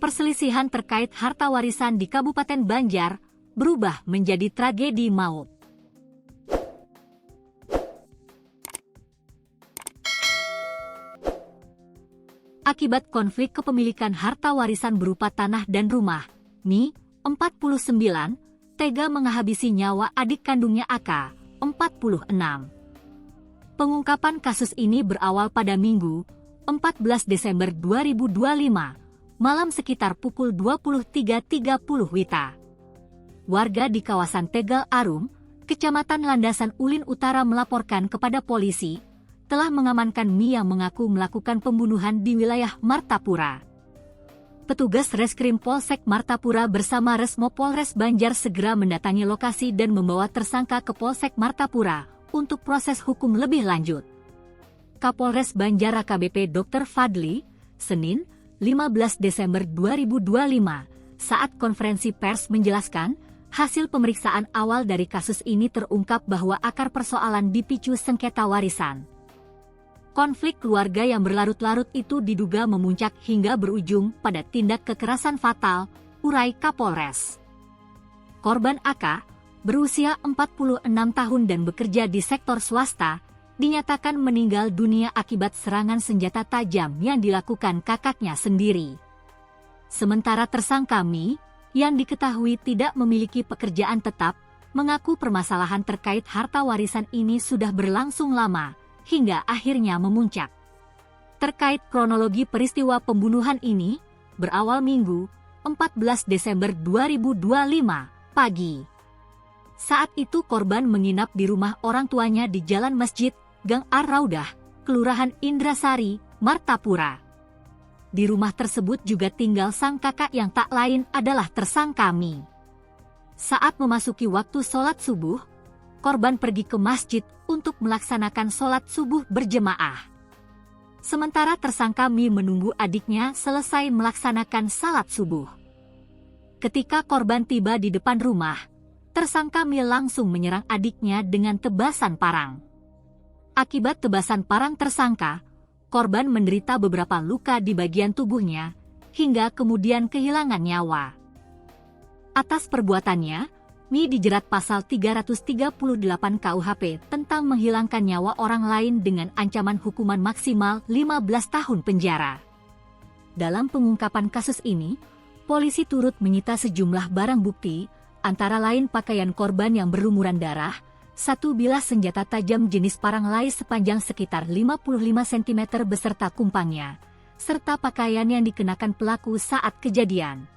perselisihan terkait harta warisan di Kabupaten Banjar berubah menjadi tragedi maut. Akibat konflik kepemilikan harta warisan berupa tanah dan rumah, Mi, 49, tega menghabisi nyawa adik kandungnya AK, 46. Pengungkapan kasus ini berawal pada Minggu, 14 Desember 2025, malam sekitar pukul 23.30 WITA. Warga di kawasan Tegal Arum, Kecamatan Landasan Ulin Utara melaporkan kepada polisi, telah mengamankan Mi yang mengaku melakukan pembunuhan di wilayah Martapura. Petugas Reskrim Polsek Martapura bersama Resmo Polres Banjar segera mendatangi lokasi dan membawa tersangka ke Polsek Martapura untuk proses hukum lebih lanjut. Kapolres Banjar AKBP Dr. Fadli, Senin, 15 Desember 2025, saat konferensi pers menjelaskan, hasil pemeriksaan awal dari kasus ini terungkap bahwa akar persoalan dipicu sengketa warisan. Konflik keluarga yang berlarut-larut itu diduga memuncak hingga berujung pada tindak kekerasan fatal, urai Kapolres. Korban AK, berusia 46 tahun dan bekerja di sektor swasta, dinyatakan meninggal dunia akibat serangan senjata tajam yang dilakukan kakaknya sendiri. Sementara tersangka Mi, yang diketahui tidak memiliki pekerjaan tetap, mengaku permasalahan terkait harta warisan ini sudah berlangsung lama, hingga akhirnya memuncak. Terkait kronologi peristiwa pembunuhan ini, berawal Minggu, 14 Desember 2025, pagi. Saat itu korban menginap di rumah orang tuanya di Jalan Masjid, Gang Ar-Raudah, Kelurahan Indrasari, Martapura. Di rumah tersebut juga tinggal sang kakak yang tak lain adalah tersangka Mi. Saat memasuki waktu sholat subuh, korban pergi ke masjid untuk melaksanakan sholat subuh berjemaah. Sementara tersangka Mi menunggu adiknya selesai melaksanakan salat subuh. Ketika korban tiba di depan rumah, tersangka Mi langsung menyerang adiknya dengan tebasan parang. Akibat tebasan parang tersangka, korban menderita beberapa luka di bagian tubuhnya, hingga kemudian kehilangan nyawa. Atas perbuatannya, Mi dijerat pasal 338 KUHP tentang menghilangkan nyawa orang lain dengan ancaman hukuman maksimal 15 tahun penjara. Dalam pengungkapan kasus ini, polisi turut menyita sejumlah barang bukti, antara lain pakaian korban yang berlumuran darah, satu bilah senjata tajam jenis parang lais sepanjang sekitar 55 cm beserta kumpangnya, serta pakaian yang dikenakan pelaku saat kejadian.